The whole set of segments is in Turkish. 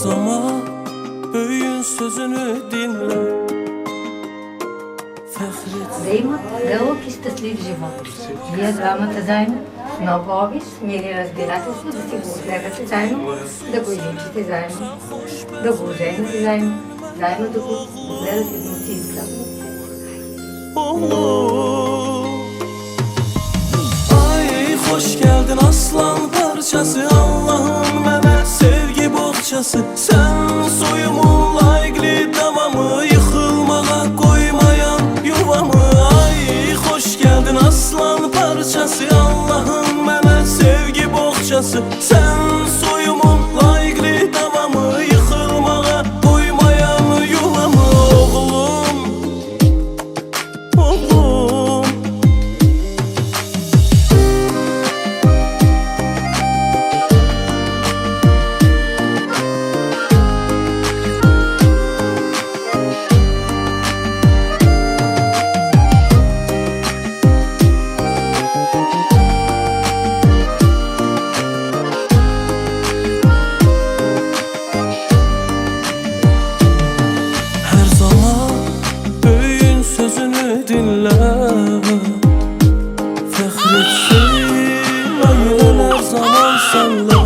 zaman büyüğün sözünü dinle. Взаимът дълъг и щастлив живот. Вие двамата заедно в много обич, мир и разбирателство да си го отгледате заедно, да го изучите заедно, да го ожените заедно, заедно да го гледате внуци. Ay hoş geldin aslan parçası, Allah'ın mənə sevgi boğçası. Sen soyumun layıqlı davamı, yıkılmağa koymayan yuvamı. Ay hoş geldin aslan parçası, Allah'ın mənə sevgi boğçası. Sen soyumun layıqlı davamı, yıkılmağa koymayan yuvamı. Oğlum, oğlum. Dinle, fəxretsin ailələr zaman sənlə.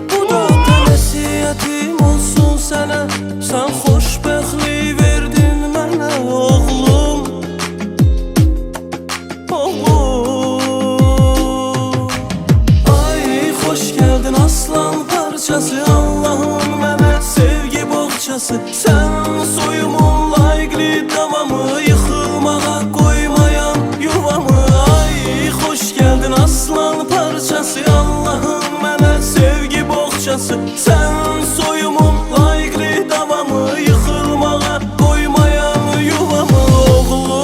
Bu da nəsiyyətim olsun sənə, sən xoşbəxtlik verdin mənə. Oğlum, oğlum. Ay xoş gəldin aslan parçası, Allah'ın mənə sevgi boğçası. Sən soyumun layıqlı davamı, yıkılmağa koymayan yuvamı. Ay hoş geldin aslan parçası, Allah'ın mənə sevgi boğçası. Sen soyumun layıqlı davamı, yıkılmağa koymayan yuvamı. Oğlum,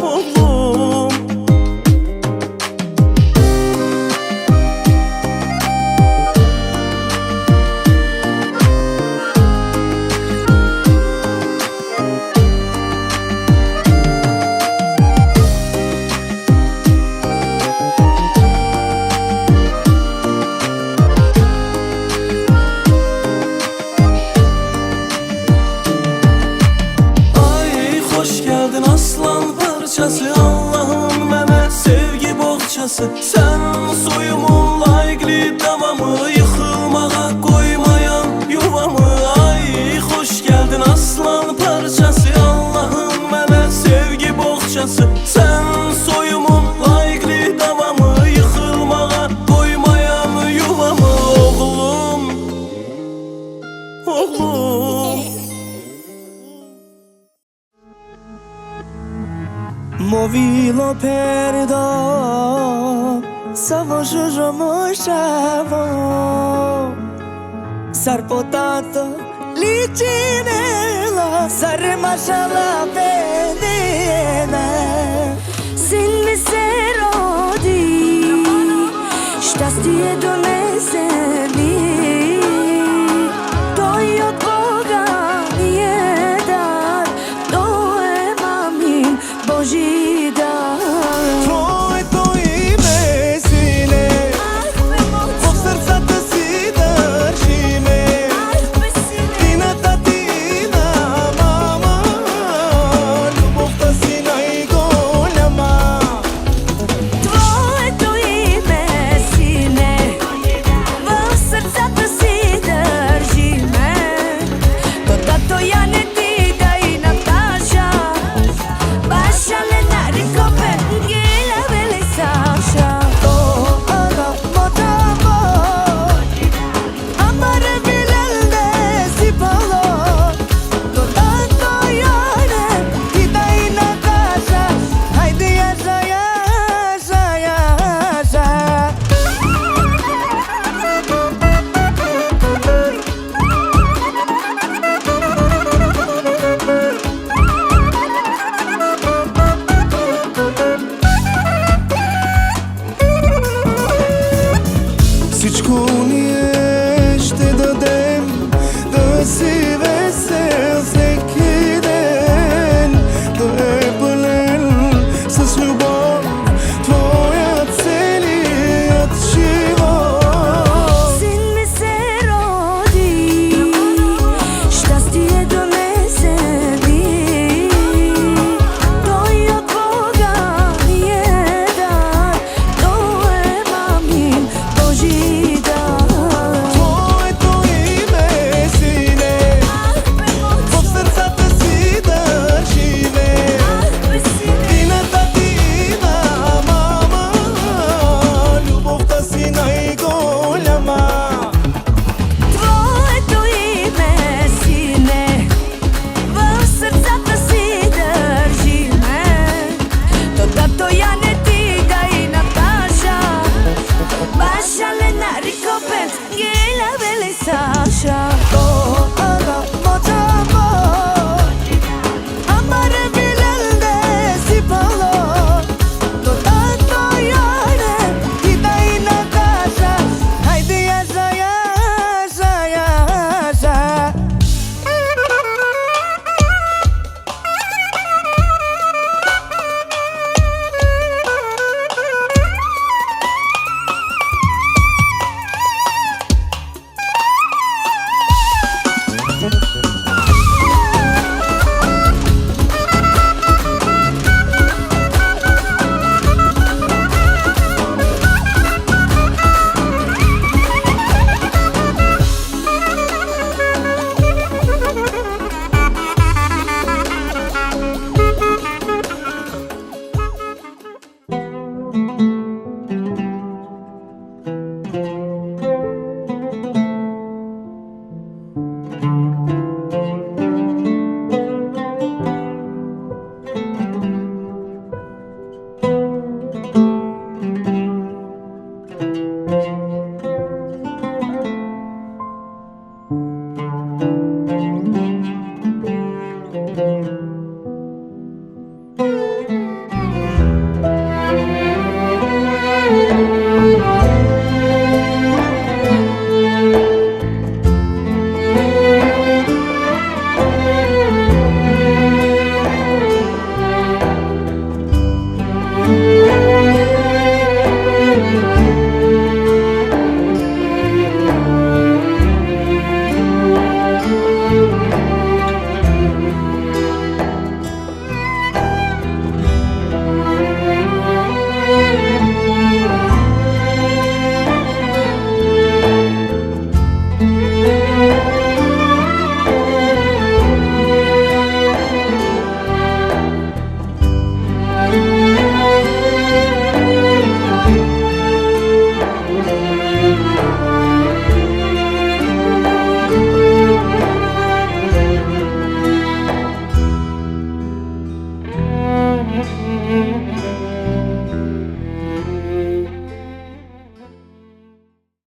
oğlum. Aslan parçası, Allah'ın mənə sevgi boğçası. Sen soyumun layıqlı davamı, yıkılmağa koymayan yuvamı. Ay hoş geldin aslan parçası, Allah'ın mənə sevgi boğçası. Sen soyumun layıqlı davamı, yıkılmağa koymayan yuvamı. Oğlum, oğlum. Movilo perdo, samo žužomo šavo, sarpotato licinela, sarmašala vedena. Sin mi se rodi, šťastie do